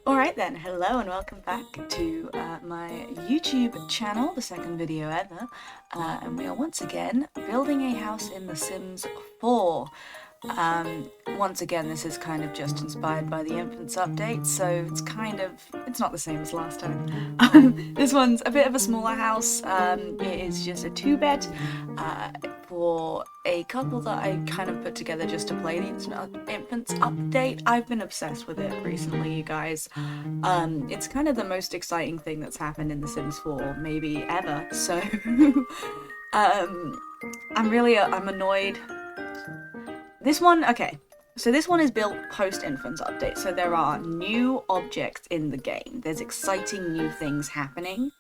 Alright then, hello and welcome back to my YouTube channel, the second video ever, and we are once again building a house in The Sims 4. Once again, this is kind of just inspired by the Infants update, so it's not the same as last time. This one's a bit of a smaller house. It is just a 2-bed for a couple that I kind of put together just to play the Infants update. I've been obsessed with it recently, you guys. It's kind of the most exciting thing that's happened in The Sims 4, maybe ever, so I'm annoyed. This one is built post-Infants update, so there are new objects in the game. There's exciting new things happening.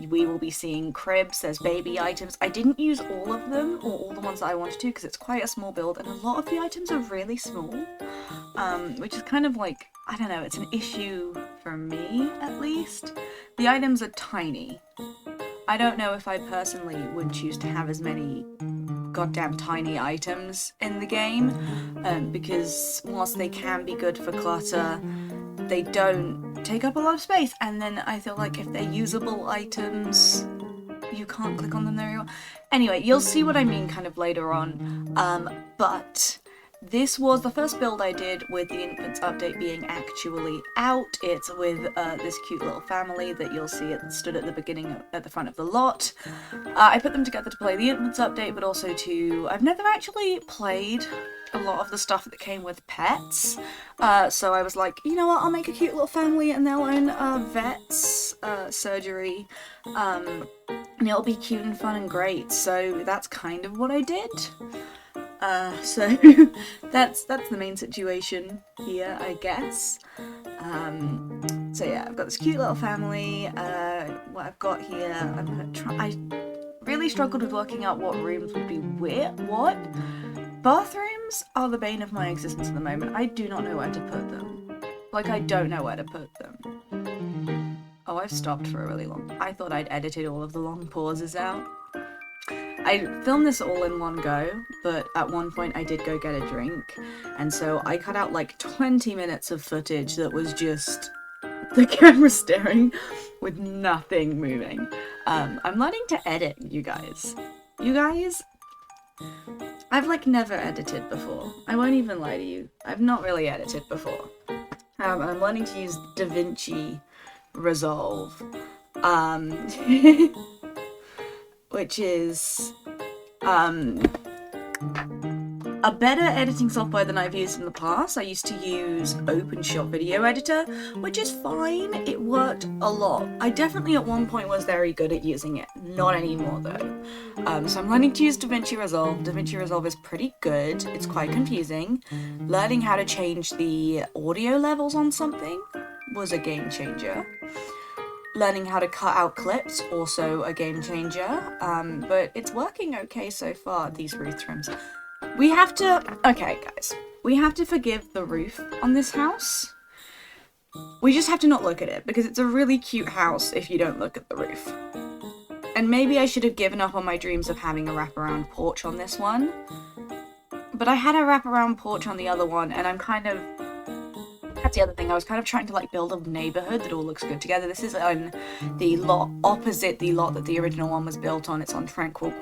We will be seeing cribs, there's baby items. I didn't use all of them, or all the ones that I wanted to, because it's quite a small build, and a lot of the items are really small, which is kind of like, I don't know, it's an issue for me, at least. The items are tiny. I don't know if I personally would choose to have as many goddamn tiny items in the game, because whilst they can be good for clutter, they don't take up a lot of space, and then I feel like if they're usable items, you can't click on them very well. Anyway, you'll see what I mean kind of later on, but this was the first build I did with the Infants update being actually out. It's with this cute little family that you'll see it stood at the beginning, at the front of the lot. I put them together to play the Infants update, but also I've never actually played a lot of the stuff that came with pets, so I was like, you know what, I'll make a cute little family and they'll own vet's surgery, and it'll be cute and fun and great, so that's kind of what I did. So that's the main situation here, I guess. So yeah, I've got this cute little family. What I've got here, I really struggled with working out what rooms would be where. What? Bathrooms are the bane of my existence at the moment. I do not know where to put them. Like, I don't know where to put them. Oh, I've stopped for a really long... I thought I'd edited all of the long pauses out. I filmed this all in one go, but at one point I did go get a drink, and so I cut out like 20 minutes of footage that was just the camera staring with nothing moving. I'm learning to edit, you guys. You guys, I've like never edited before. I won't even lie to you. I've not really edited before. I'm learning to use DaVinci Resolve. Which is a better editing software than I've used in the past. I used to use OpenShot Video Editor, which is fine. It worked a lot. I definitely at one point was very good at using it. Not anymore though. So I'm learning to use DaVinci Resolve. DaVinci Resolve is pretty good. It's quite confusing. Learning how to change the audio levels on something was a game changer. Learning how to cut out clips, also a game changer, but it's working okay so far, these roof trims. Okay guys, we have to forgive the roof on this house. We just have to not look at it, because it's a really cute house if you don't look at the roof. And maybe I should have given up on my dreams of having a wraparound porch on this one, but I had a wraparound porch on the other one, and that's the other thing, I was kind of trying to like build a neighbourhood that all looks good together. This is on the lot opposite the lot that the original one was built on. It's on Tranquil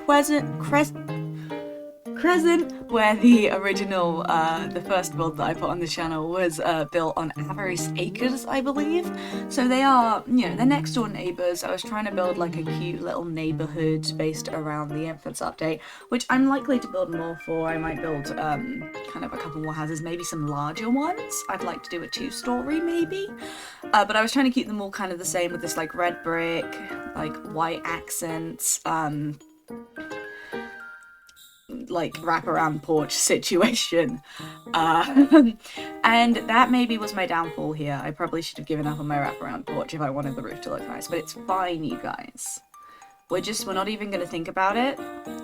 Crescent, where the original, the first build that I put on the channel was built on Avarice Acres, I believe. So they are, you know, they're next door neighbours. I was trying to build like a cute little neighbourhood based around the Infants update, which I'm likely to build more for. I might build kind of a couple more houses, maybe some larger ones. I'd like to do a 2-story maybe. But I was trying to keep them all kind of the same with this like red brick, like white accents, like wraparound porch situation, and that maybe was my downfall here. I probably should have given up on my wraparound porch if I wanted the roof to look nice, but it's fine, you guys. We're not even gonna think about it.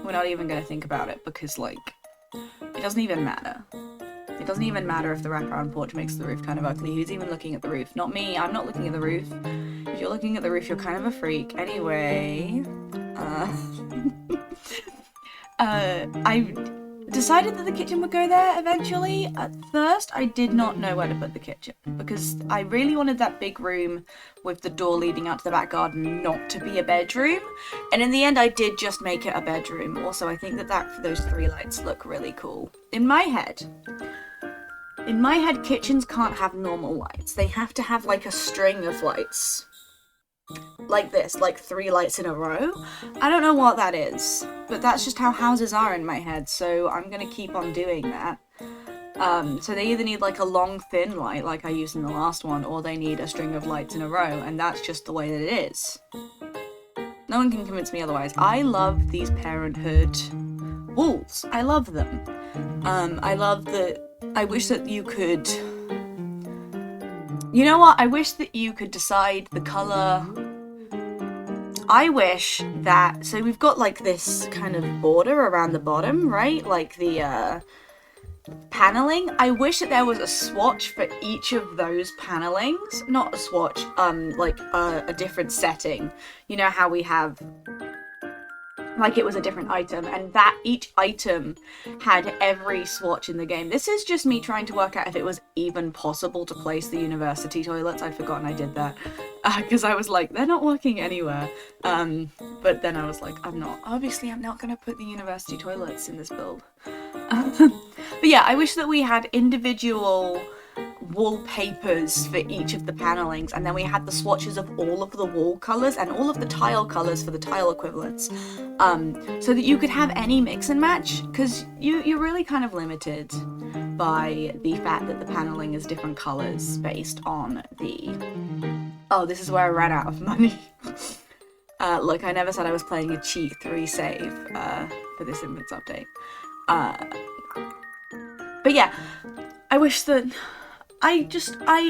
We're not even gonna think about it, because like, it doesn't even matter. It doesn't even matter if the wraparound porch makes the roof kind of ugly. Who's even looking at the roof? Not me. I'm not looking at the roof. If you're looking at the roof, you're kind of a freak. Anyway, decided that the kitchen would go there eventually. At first, I did not know where to put the kitchen because I really wanted that big room with the door leading out to the back garden not to be a bedroom. And in the end, I did just make it a bedroom. Also, I think that those 3 lights look really cool. In my head, kitchens can't have normal lights. They have to have like a string of lights. Like this, like 3 lights in a row. I don't know what that is, but that's just how houses are in my head, so I'm gonna keep on doing that. So they either need like a long thin light like I used in the last one, or they need a string of lights in a row, and that's just the way that it is. No one can convince me otherwise. I love these Parenthood walls. I love them. I wish that you could... You know what? I wish that you could decide the colour. I wish that... So we've got like this kind of border around the bottom, right? Like the paneling. I wish that there was a swatch for each of those panelings. Not a swatch, like a different setting. You know how we have... like it was a different item, and that each item had every swatch in the game. This is just me trying to work out if it was even possible to place the university toilets. I'd forgotten I did that, because I was like, they're not working anywhere. But then I was like, I'm not gonna put the university toilets in this build. But yeah, I wish that we had individual wallpapers for each of the panelings, and then we had the swatches of all of the wall colours and all of the tile colours for the tile equivalents, so that you could have any mix and match, because you're really kind of limited by the fact that the panelling is different colours based on the... Oh, this is where I ran out of money. Look, I never said I was playing a cheat 3 save for this Invincible update. But yeah, I wish that...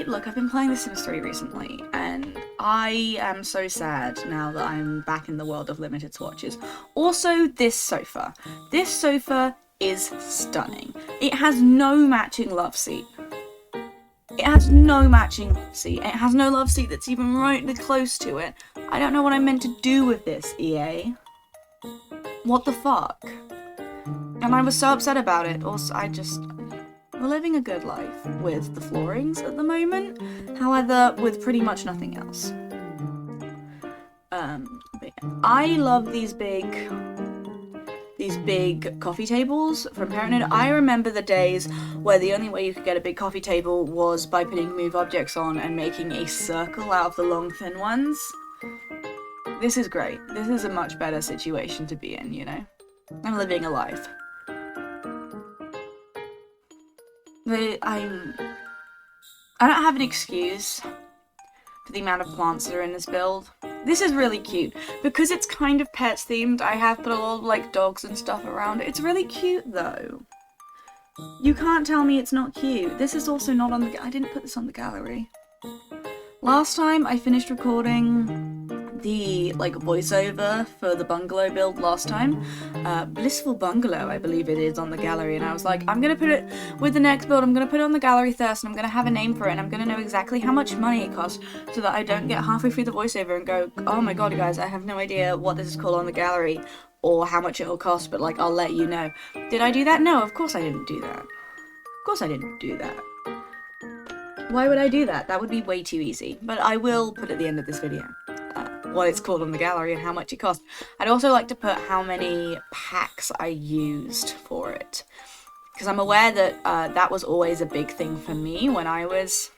Look, I've been playing The Sims 3 recently, and I am so sad now that I'm back in the world of limited swatches. Also, this sofa. This sofa is stunning. It has no matching love seat. It has no matching love seat. It has no love seat that's even remotely close to it. I don't know what I'm meant to do with this, EA. What the fuck? And I was so upset about it. Also, we're living a good life with the floorings at the moment, however, with pretty much nothing else. But yeah. I love these big coffee tables from Parenthood. I remember the days where the only way you could get a big coffee table was by putting move objects on and making a circle out of the long thin ones. This is great. This is a much better situation to be in, you know? I'm living a life. I don't have an excuse for the amount of plants that are in this build. This is really cute. Because it's kind of pets themed, I have put a lot of like dogs and stuff around it. It's really cute though. You can't tell me it's not cute. This is also not on the... I didn't put this on the gallery. Last time I finished recording the like voiceover for the bungalow build last time. Blissful Bungalow, I believe it is, on the gallery, and I was like, I'm gonna put it with the next build, I'm gonna put it on the gallery first, and I'm gonna have a name for it, and I'm gonna know exactly how much money it costs, so that I don't get halfway through the voiceover and go, oh my god guys, I have no idea what this is called on the gallery, or how much it'll cost, but like, I'll let you know. Did I do that? No, of course I didn't do that. Of course I didn't do that. Why would I do that? That would be way too easy. But I will put at the end of this video what it's called on the gallery and how much it cost. I'd also like to put how many packs I used for it, because I'm aware that that was always a big thing for me when I was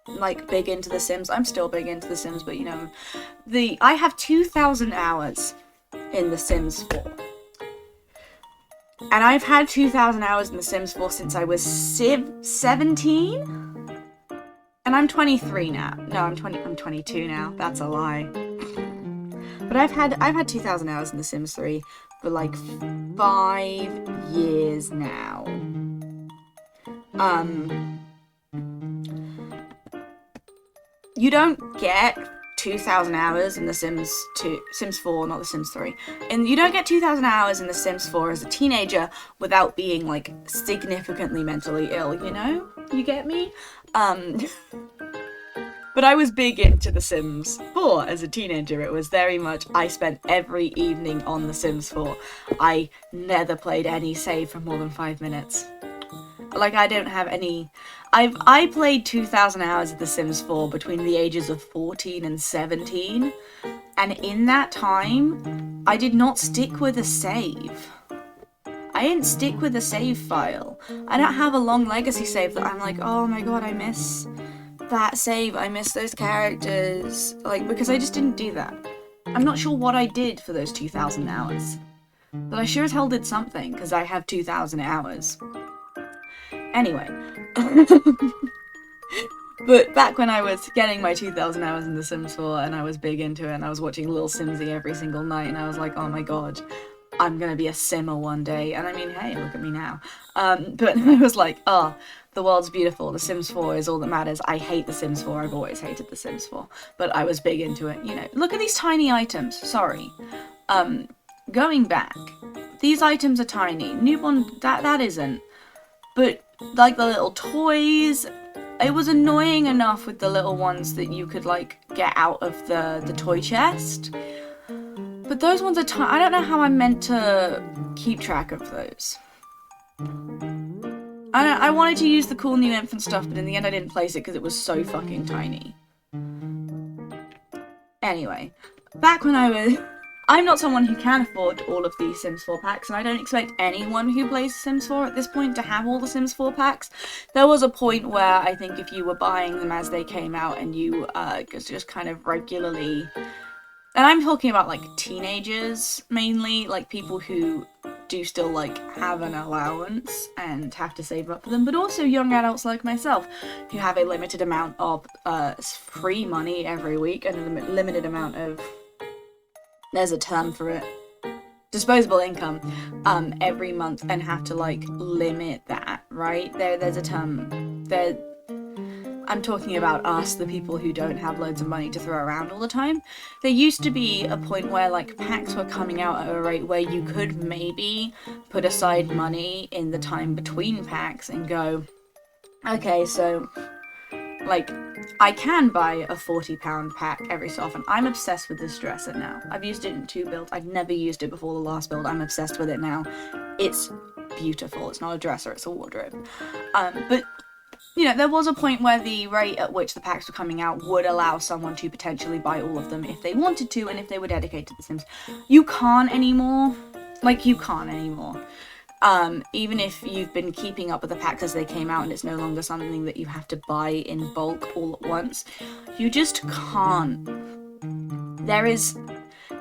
like big into The Sims. I'm still big into The Sims, but you know, I have 2,000 hours in The Sims 4. And I've had 2,000 hours in The Sims 4 since I was 17? And I'm 23 now. No, I'm 22 now. That's a lie. But I've had 2,000 hours in The Sims 3 for like 5 years now. You don't get 2,000 hours in The Sims 4, not The Sims 3. And you don't get 2,000 hours in The Sims 4 as a teenager without being like significantly mentally ill, you know? You get me? But I was big into The Sims 4 as a teenager. It was very much, I spent every evening on The Sims 4. I never played any save for more than 5 minutes. Like, I don't have any... I played 2,000 hours of The Sims 4 between the ages of 14 and 17. And in that time, I did not stick with a save. I didn't stick with a save file. I don't have a long legacy save that I'm like, oh my god, I miss that save, I miss those characters. Like, because I just didn't do that. I'm not sure what I did for those 2,000 hours. But I sure as hell did something, because I have 2,000 hours. Anyway. But back when I was getting my 2,000 hours in The Sims 4 and I was big into it and I was watching Little Simsy every single night and I was like, oh my god, I'm gonna be a simmer one day. And I mean, hey, look at me now. But I was like, oh, the world's beautiful. The Sims 4 is all that matters. I hate The Sims 4. I've always hated The Sims 4. But I was big into it, you know. Look at these tiny items. Sorry. Going back, these items are tiny. Newborn, that isn't. But, like, the little toys, it was annoying enough with the little ones that you could, like, get out of the toy chest. But those ones are tiny. I don't know how I'm meant to keep track of those. I wanted to use the cool new infant stuff, but in the end I didn't place it because it was so fucking tiny. Anyway, back when I was... I'm not someone who can afford all of the Sims 4 packs, and I don't expect anyone who plays Sims 4 at this point to have all the Sims 4 packs. There was a point where I think if you were buying them as they came out and you just kind of regularly... And I'm talking about, like, teenagers, mainly, like, people who do still, like, have an allowance and have to save up for them, but also young adults like myself, who have a limited amount of free money every week and a limited amount of... There's a term for it. Disposable income every month and have to, like, limit that, right? There's a term. I'm talking about us, the people who don't have loads of money to throw around all the time. There used to be a point where, like, packs were coming out at a rate where you could maybe put aside money in the time between packs and go, okay, so, like, I can buy a £40 pack every so often. I'm obsessed with this dresser now. I've used it in 2 builds. I've never used it before the last build. I'm obsessed with it now. It's beautiful. It's not a dresser, it's a wardrobe. But... You know, there was a point where the rate at which the packs were coming out would allow someone to potentially buy all of them if they wanted to and if they were dedicated to The Sims. You can't anymore. Like, you can't anymore. Even if you've been keeping up with the packs as they came out and it's no longer something that you have to buy in bulk all at once, you just can't. There is...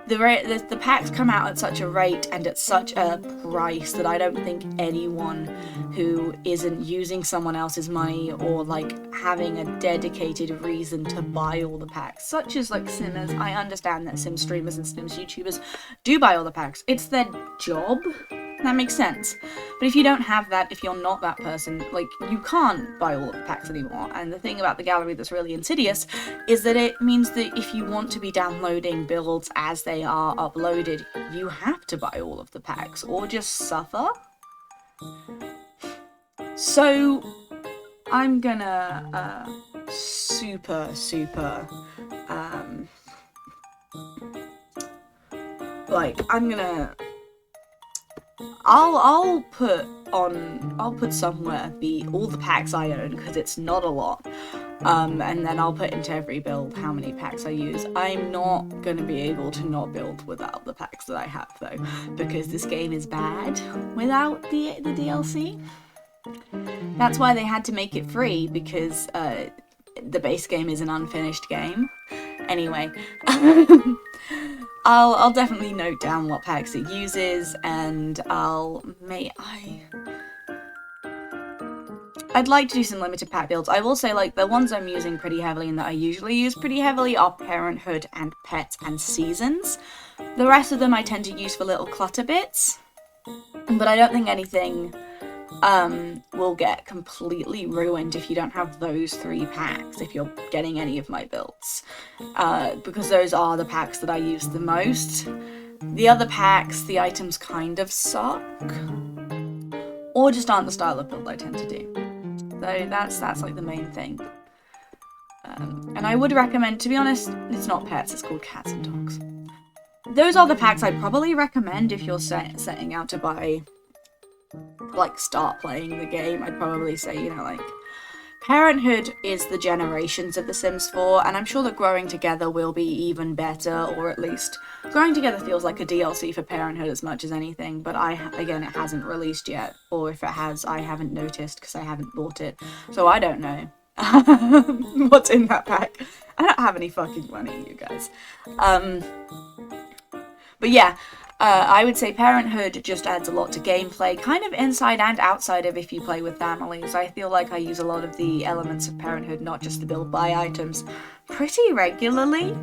The packs come out at such a rate and at such a price that I don't think anyone who isn't using someone else's money or, like, having a dedicated reason to buy all the packs, such as, like, Simmers. I understand that Sim streamers and Sims YouTubers do buy all the packs. It's their job. That makes sense. But if you don't have that, if you're not that person, like, you can't buy all of the packs anymore. And the thing about the gallery that's really insidious is that it means that if you want to be downloading builds as they are uploaded, you have to buy all of the packs, or just suffer. So, I'm gonna, I'm gonna... I'll put somewhere all the packs I own, because it's not a lot, and then I'll put into every build how many packs I use. I'm not going to be able to not build without the packs that I have, though, because this game is bad without the DLC. That's why they had to make it free, because the base game is an unfinished game. Anyway, I'll definitely note down what packs it uses, and I'd like to do some limited pack builds. I will say, like, the ones I'm using pretty heavily and that I usually use pretty heavily are Parenthood and Pets and Seasons. The rest of them I tend to use for little clutter bits, but I don't think anything will get completely ruined if you don't have those 3 packs, if you're getting any of my builds, because those are the packs that I use the most. The other packs, the items kind of suck, or just aren't the style of build I tend to do. So that's like the main thing. And I would recommend, to be honest, it's not pets, it's called cats and dogs. Those are the packs I'd probably recommend if you're setting out to buy, like, start playing the game. I'd probably say, you know, like, Parenthood is the generations of The Sims 4, and I'm sure that Growing Together will be even better, or at least Growing Together feels like a DLC for Parenthood as much as anything, but again, it hasn't released yet, or if it has, I haven't noticed because I haven't bought it, so I don't know what's in that pack. I don't have any fucking money, you guys. But yeah, I would say Parenthood just adds a lot to gameplay, kind of inside and outside of if you play with families. I feel like I use a lot of the elements of Parenthood, not just the build buy items, pretty regularly.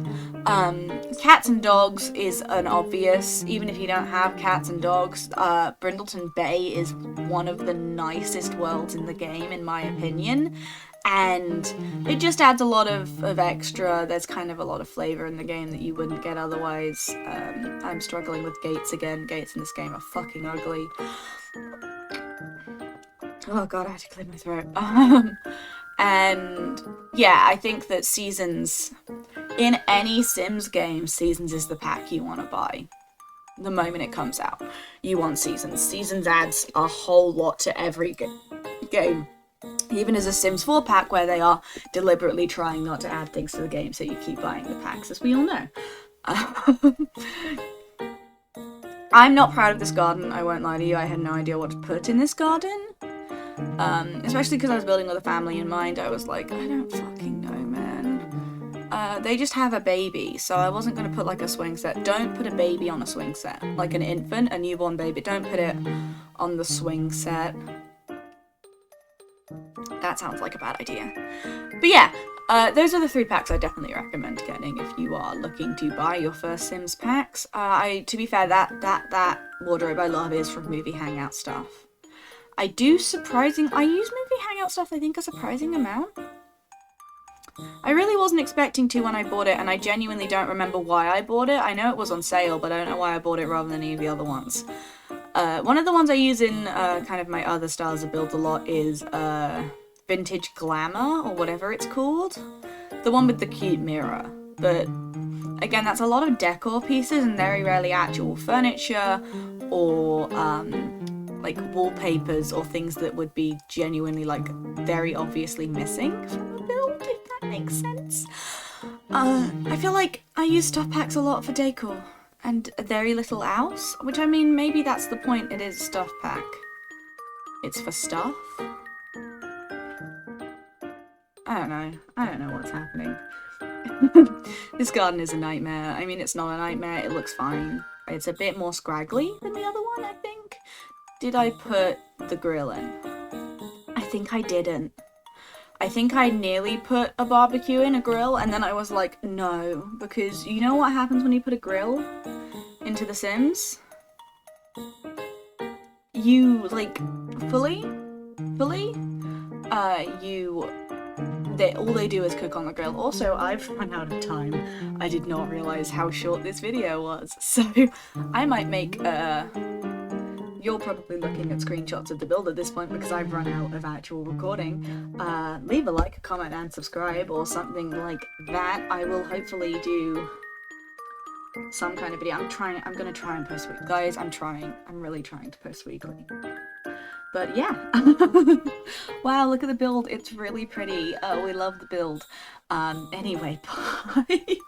Cats and dogs is an obvious, even if you don't have cats and dogs. Brindleton Bay is one of the nicest worlds in the game, in my opinion. And it just adds a lot of extra, there's kind of a lot of flavour in the game that you wouldn't get otherwise. I'm struggling with gates again. Gates in this game are fucking ugly. Oh god, I had to clear my throat. And yeah, I think that Seasons, in any Sims game, Seasons is the pack you want to buy. The moment it comes out, you want Seasons. Seasons adds a whole lot to every game. Even as a Sims 4 pack where they are deliberately trying not to add things to the game so you keep buying the packs, as we all know. I'm not proud of this garden, I won't lie to you. I had no idea what to put in this garden. Especially because I was building with a family in mind. I was like, I don't fucking know, man. They just have a baby, so I wasn't going to put like a swing set. Don't put a baby on a swing set. Like an infant, a newborn baby. Don't put it on the swing set. That sounds like a bad idea. But yeah, those are the 3 packs I definitely recommend getting if you are looking to buy your first Sims packs. To be fair, that wardrobe I love is from Movie Hangout stuff. I use Movie Hangout stuff, I think, a surprising amount. I really wasn't expecting to when I bought it, and I genuinely don't remember why I bought it. I know it was on sale, but I don't know why I bought it rather than any of the other ones. One of the ones I use in kind of my other styles of builds a lot is Vintage Glamour, or whatever it's called. The one with the cute mirror. But again, that's a lot of decor pieces and very rarely actual furniture or like wallpapers or things that would be genuinely like very obviously missing from the build, if that makes sense. I feel like I use stuff packs a lot for decor. And very little else, which I mean, maybe that's the point, it is a stuff pack. It's for stuff? I don't know what's happening. This garden is a nightmare. I mean, it's not a nightmare, it looks fine. It's a bit more scraggly than the other one, I think. Did I put the grill in? I think I didn't. I think I nearly put a barbecue in a grill, and then I was like, no, because you know what happens when you put a grill into The Sims? You, like, all they do is cook on the grill. Also, I've run out of time. I did not realise how short this video was, so I might make You're probably looking at screenshots of the build at this point because I've run out of actual recording. Leave a like, a comment, and subscribe, or something like that. I will hopefully do some kind of video. I'm gonna try and post weekly. Guys, I'm really trying to post weekly. But yeah. Wow, look at the build. It's really pretty. We love the build. Anyway, bye.